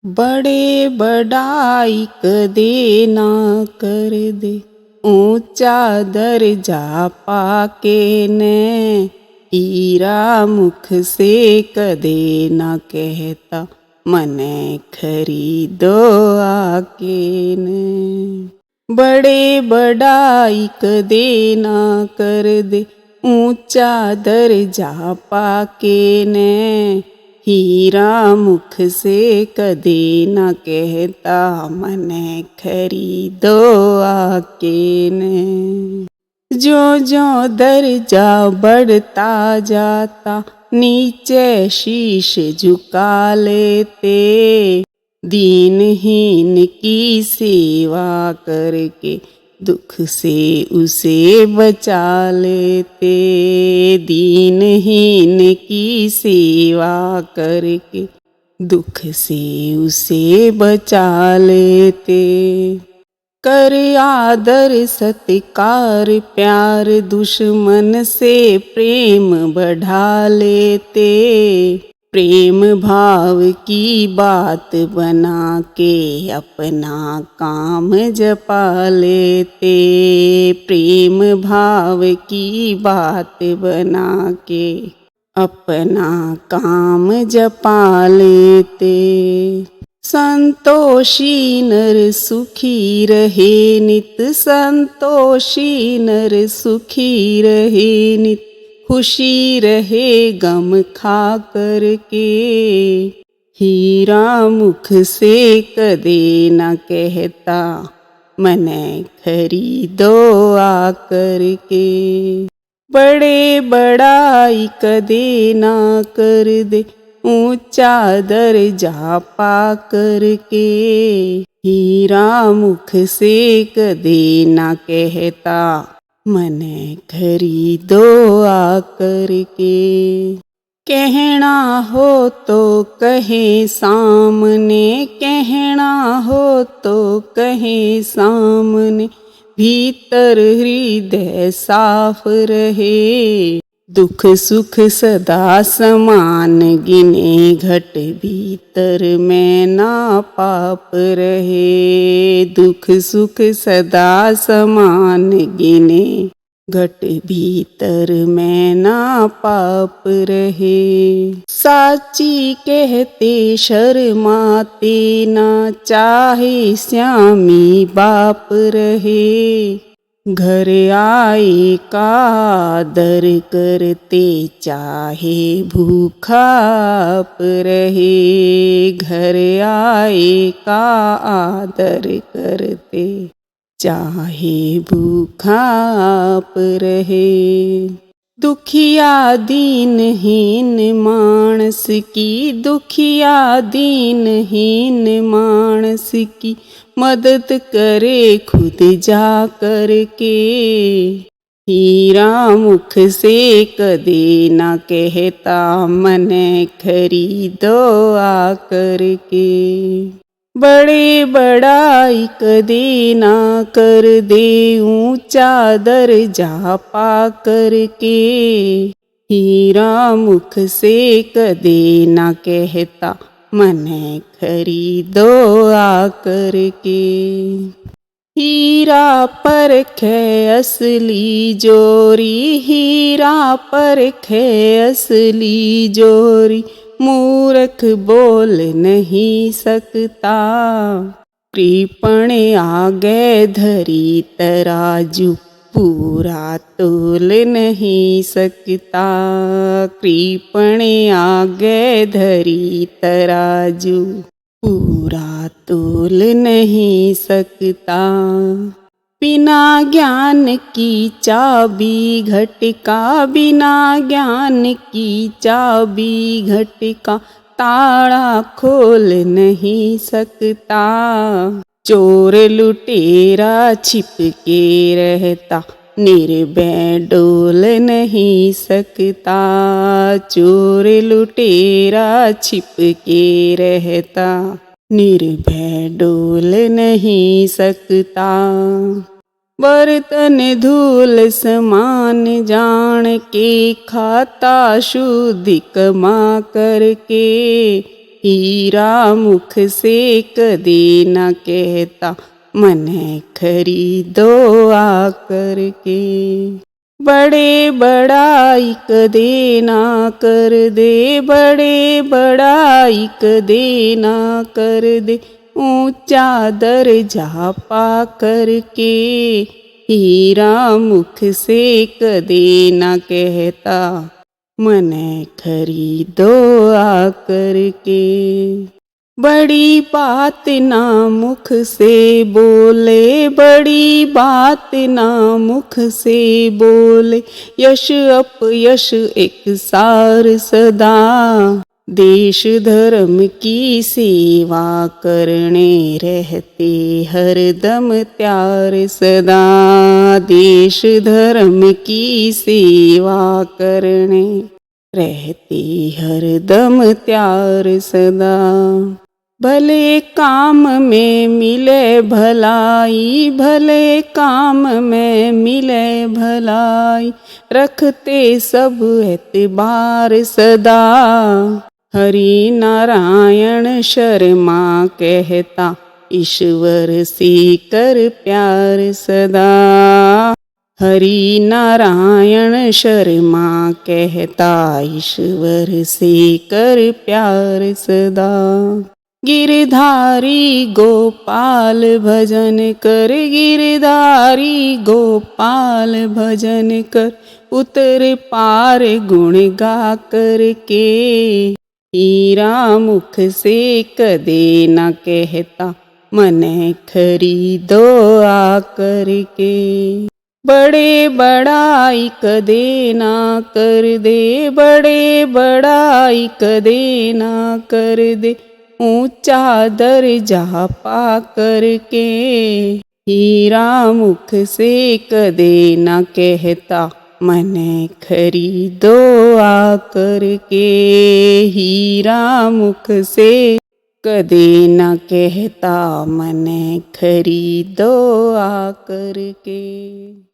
बड़े बड़ाई कदे ना कर दे, ऊंचा दर्जा पाके ने। हीरा मुख से कदे ना कहता, मने खरीदो आके ने। बड़े बड़ाई कदे ना कर दे, ऊंचा दर्जा पाके ने। हीरा मुख से कदे न कहता, मने खरीदो आके ने। जो दर्जा बढ़ता जाता, नीचे शीश झुका लेते। दीनहीन की सेवा करके दुख से उसे बचा लेते। दीनहीन की सेवा करके दुख से उसे बचा लेते। कर आदर सत्कार प्यार, दुश्मन से प्रेम बढ़ा लेते। प्रेम भाव की बात बना के अपना काम जपा लेते। प्रेम भाव की बात बना के अपना काम जपा लेते। संतोषी नर सुखी रहे नित, संतोषी नर सुखी रहे नित। खुशी रहे गम खा करके, हीरा मुख से कदे न कहता, मने खरीदो आकर के। बड़े बड़ाई कदे ना कर दे, ऊंचा दर्जा पा करके। हीरा मुख से कदे ना कहता, मने खरीदो आकर के। कहना हो तो कहे सामने, कहना हो तो कहे सामने। भीतर हृदय साफ रहे, दुख सुख सदा समान गिने। घट भीतर में ना पाप रहे, दुख सुख सदा समान गिने। घट भीतर में ना पाप रहे। साची कहते शर्माते ना, चाहे श्यामी बाप रहे। घर आए का आदर करते, चाहे भूखा आप रहे। घर आए का आदर करते, चाहे भूखा आप रहे। दुखिया दीनहीन मानस की, दुखिया दीनहीन मानस की मदद करे खुद जा करके। हीरा मुख से कदे ना कहता, मने खरीदो आकर के। बड़े बड़ाई कदे ना कर दे, ऊंचा दर्जा पा करके। हीरा मुख से कदे ना कहता, मने खरीदो आकर के। हीरा परखे असली जोरी, हीरा परखे असली जोरी। मूर्ख बोल नहीं सकता, कृपण आगे धरी तराजू। पूरा तोल नहीं सकता, कृपण आगे धरी तराजू। पूरा तोल नहीं सकता। बिना ज्ञान की चाबी घटिका, बिना ज्ञान की चाबी घटिका। ताला खोल नहीं सकता, चोर लुटेरा छिप के रहता। निर्भय डोल नहीं सकता, चोर लुटेरा छिप के रहता। निर्भय डोल नहीं सकता। बर्तन धूल समान जान के, खाता शुद्धि कमा करके। हीरा मुख से कदे न कहता, मने खरीदो आकर के। बड़े बड़ाई कदे ना कर दे, बड़े बड़ाई कदे ना कर दे, ऊंचा दर्जा पा करके। हीरा मुख से कदे ना कहता, मने खरीदो आकर के। बड़ी बात ना मुख से बोले, बड़ी बात ना मुख से बोले, यश अपयश एक सार सदा। देश धर्म की सेवा करने रहते हरदम त्यार सदा। देश धर्म की सेवा करने रहते हरदम त्यार सदा। भले काम में मिले भलाई, भले काम में मिले भलाई, रखते सब एतबार सदा। हरि नारायण शर्मा कहता, ईश्वर से कर प्यार सदा। हरि नारायण शर्मा कहता, ईश्वर से कर प्यार सदा। गिरधारी गोपाल भजन कर, गिरधारी गोपाल भजन कर, उतर पार गुण गा करके। हीरा मुख से कदे न कहता, मने खरीदो आकर के। बड़े बड़ाई कदे ना कर दे, बड़े बड़ाई कदे ना कर दे, ऊंचा दर्जा पा करके। हीरा मुख से कदे न कहता, मने खरीदो आकर के। हीरा मुख से कदे न कहता, मने खरीदो आकर के।